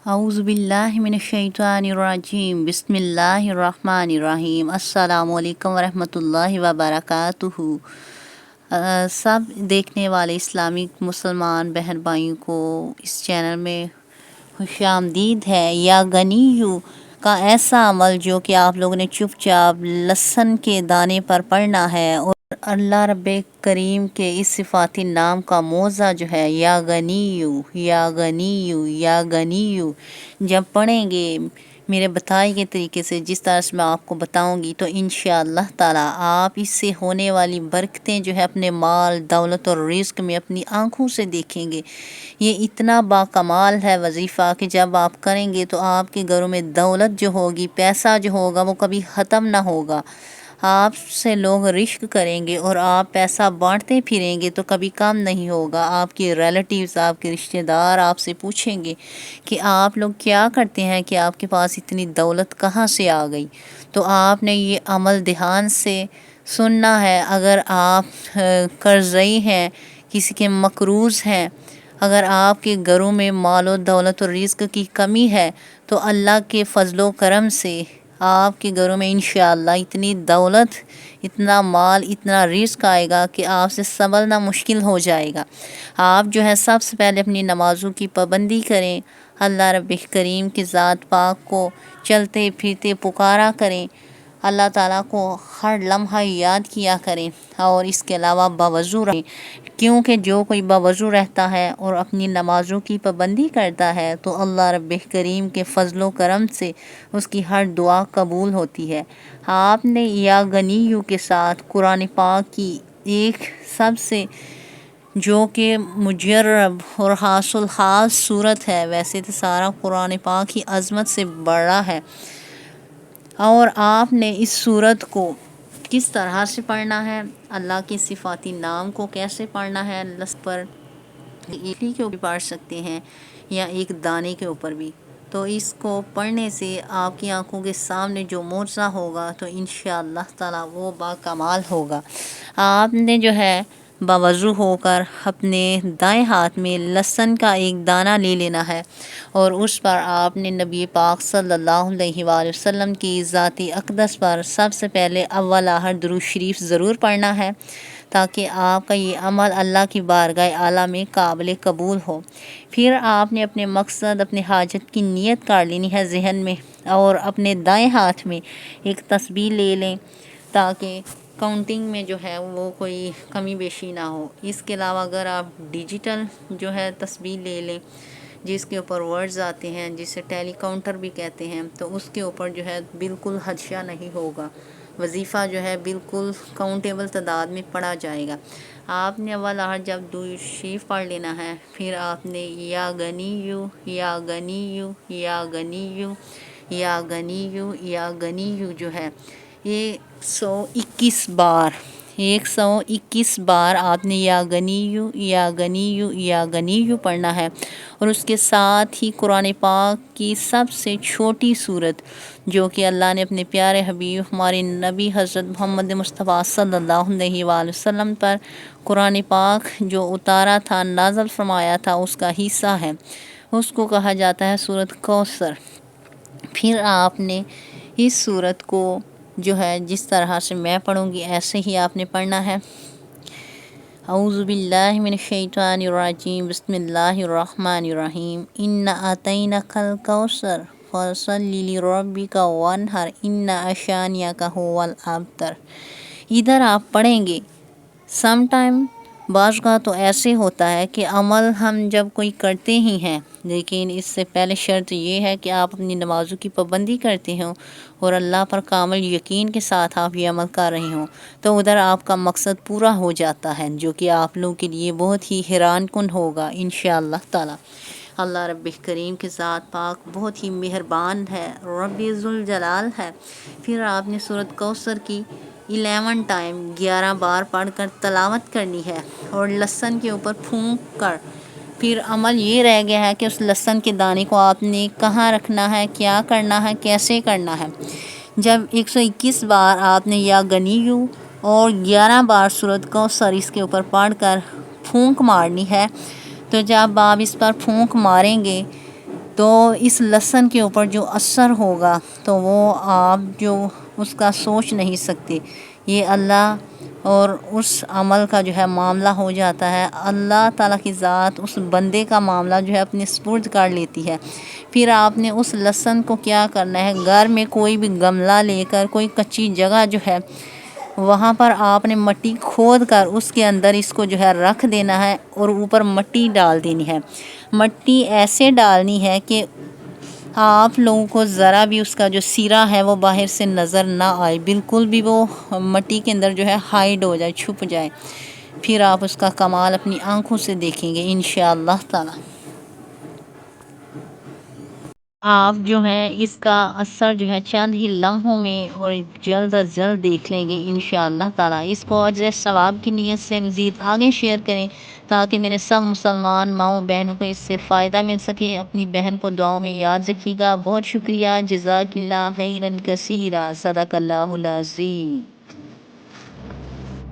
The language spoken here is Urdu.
اعوذ باللہ من الشیطان الرجیم بسم اللہ الرحمن الرحیم السلام علیکم ورحمۃ اللہ وبرکاتہ۔ سب دیکھنے والے اسلامک مسلمان بہن بھائیوں کو اس چینل میں خوش آمدید ہے۔ یا غنیو کا ایسا عمل جو کہ آپ لوگوں نے چپ چاپ لہسن کے دانے پر پڑھنا ہے، اور اللہ رب کریم کے اس صفاتی نام کا موضع جو ہے یا غنیو یا غنیو یا غنیو جب پڑھیں گے میرے بتائے گئے طریقے سے، جس طرح سے میں آپ کو بتاؤں گی، تو انشاءاللہ تعالی آپ اس سے ہونے والی برکتیں جو ہے اپنے مال دولت اور رزق میں اپنی آنکھوں سے دیکھیں گے۔ یہ اتنا باکمال ہے وظیفہ کہ جب آپ کریں گے تو آپ کے گھروں میں دولت جو ہوگی، پیسہ جو ہوگا، وہ کبھی ختم نہ ہوگا۔ آپ سے لوگ رشک کریں گے اور آپ پیسہ بانٹتے پھریں گے تو کبھی کم نہیں ہوگا۔ آپ کے ریلیٹیوز، آپ کے رشتہ دار آپ سے پوچھیں گے کہ آپ لوگ کیا کرتے ہیں کہ آپ کے پاس اتنی دولت کہاں سے آ گئی؟ تو آپ نے یہ عمل دھیان سے سننا ہے۔ اگر آپ قرضئی ہیں، کسی کے مقروض ہیں، اگر آپ کے گھروں میں مال و دولت و رزق کی کمی ہے، تو اللہ کے فضل و کرم سے آپ کے گھروں میں انشاءاللہ اتنی دولت، اتنا مال، اتنا رزق آئے گا کہ آپ سے سنبھلنا مشکل ہو جائے گا۔ آپ جو ہے سب سے پہلے اپنی نمازوں کی پابندی کریں، اللہ رب کریم کی ذات پاک کو چلتے پھرتے پکارا کریں، اللہ تعالیٰ کو ہر لمحہ یاد کیا کریں، اور اس کے علاوہ باوضو رہیں، کیونکہ جو کوئی باوضو رہتا ہے اور اپنی نمازوں کی پابندی کرتا ہے تو اللہ رب کریم کے فضل و کرم سے اس کی ہر دعا قبول ہوتی ہے۔ آپ نے یا غنیو کے ساتھ قرآن پاک کی ایک سب سے جو کہ مجرب اور خاص الخاص صورت ہے، ویسے تو سارا قرآن پاک ہی عظمت سے بڑا ہے، اور آپ نے اس صورت کو کس طرح سے پڑھنا ہے، اللہ کے صفاتی نام کو کیسے پڑھنا ہے، لفظ پر ایک ہی کے اوپر پڑھ سکتے ہیں یا ایک دانے کے اوپر بھی، تو اس کو پڑھنے سے آپ کی آنکھوں کے سامنے جو معجزہ ہوگا تو انشاءاللہ تعالی وہ باکمال ہوگا۔ آپ نے جو ہے باوضو ہو کر اپنے دائیں ہاتھ میں لہسن کا ایک دانہ لے لینا ہے، اور اس پر آپ نے نبی پاک صلی اللہ علیہ وآلہ وسلم کی ذات اقدس پر سب سے پہلے اول آخر درود شریف ضرور پڑھنا ہے، تاکہ آپ کا یہ عمل اللہ کی بارگاہ اعلیٰ میں قابل قبول ہو۔ پھر آپ نے اپنے مقصد، اپنے حاجت کی نیت کر لینی ہے ذہن میں، اور اپنے دائیں ہاتھ میں ایک تسبیح لے لیں تاکہ کاؤنٹنگ میں جو ہے وہ کوئی کمی بیشی نہ ہو۔ اس کے علاوہ اگر آپ ڈیجیٹل جو ہے تسبیح لے لیں جس کے اوپر ورڈز آتے ہیں، جسے ٹیلی کاؤنٹر بھی کہتے ہیں، تو اس کے اوپر جو ہے بالکل خدشہ نہیں ہوگا، وظیفہ جو ہے بالکل کاؤنٹیبل تعداد میں پڑھا جائے گا۔ آپ نے اول آخر جب درود شریف پڑھ لینا ہے، پھر آپ نے یا غنیو یا غنیو یا غنیو یا غنیو یا غنیو جو ہے یہ 121 بار آپ نے یا غنیو یا غنیو یا غنیو پڑھنا ہے، اور اس کے ساتھ ہی قرآن پاک کی سب سے چھوٹی صورت جو کہ اللہ نے اپنے پیارے حبیب ہمارے نبی حضرت محمد مصطفیٰ صلی اللہ علیہ وآلہ وسلم پر قرآن پاک جو اتارا تھا، نازل فرمایا تھا، اس کا حصہ ہے، اس کو کہا جاتا ہے سورۃ کوثر۔ پھر آپ نے اس صورت کو جو ہے جس طرح سے میں پڑھوں گی ایسے ہی آپ نے پڑھنا ہے۔ اعوذ باللہ من الشیطان الرجیم بسم اللہ الرحمن الرحیم انا اعطیناک الکوثر فصل لربک وانحر ان شانئک ھو الابتر۔ ادھر آپ پڑھیں گے سم ٹائم بعض کا تو ایسے ہوتا ہے کہ عمل ہم جب کوئی کرتے ہی ہیں، لیکن اس سے پہلے شرط یہ ہے کہ آپ اپنی نمازوں کی پابندی کرتے ہوں اور اللہ پر کامل یقین کے ساتھ آپ یہ عمل کر رہے ہوں، تو ادھر آپ کا مقصد پورا ہو جاتا ہے، جو کہ آپ لوگوں کے لیے بہت ہی حیران کن ہوگا انشاءاللہ تعالی۔ اللہ رب کریم کی ذات پاک بہت ہی مہربان ہے، رب ذوالجلال ہے۔ پھر آپ نے سورۃ کوثر کی 11 ٹائم 11 بار پڑھ کر تلاوت کرنی ہے، اور لہسن کے اوپر پھونک کر، پھر عمل یہ رہ گیا ہے کہ اس لہسن کے دانے کو آپ نے کہاں رکھنا ہے، کیا کرنا ہے، کیسے کرنا ہے۔ جب 121 بار آپ نے یا غنیو اور 11 بار سورۃ کوثر اس کے اوپر پڑھ کر پھونک مارنی ہے، تو جب آپ اس پر پھونک ماریں گے تو اس لہسن کے اوپر جو اثر ہوگا تو وہ آپ جو اس کا سوچ نہیں سکتے. یہ اللہ اور اس عمل کا جو ہے معاملہ ہو جاتا ہے. اللہ تعالیٰ کی ذات اس بندے کا معاملہ جو ہے اپنے سپرد کر لیتی ہے. پھر آپ نے اس لہسن کو کیا کرنا ہے، گھر میں کوئی بھی گملہ لے کر کوئی کچی جگہ جو ہے وہاں پر آپ نے مٹی کھود کر اس کے اندر اس کو جو ہے رکھ دینا ہے اور اوپر مٹی ڈال دینی ہے. مٹی ایسے ڈالنی ہے کہ آپ لوگوں کو ذرا بھی اس کا جو سرا ہے وہ باہر سے نظر نہ آئے، بالکل بھی وہ مٹی کے اندر جو ہے ہائیڈ ہو جائے، چھپ جائے. پھر آپ اس کا کمال اپنی آنکھوں سے دیکھیں گے انشاءاللہ تعالی. آپ جو ہے اس کا اثر جو ہے چند ہی لمحوں میں اور جلد از جلد دیکھ لیں گے انشاءاللہ تعالی. اس کو اجر ثواب کی نیت سے مزید آگے شیئر کریں تاکہ میرے سب مسلمان ماؤں بہنوں کو اس سے فائدہ مل سکے. اپنی بہن کو دعاؤں میں یاد رکھیے گا. بہت شکریہ. جزاک اللہ خیرا کثیرا. صدق اللہ العظیم.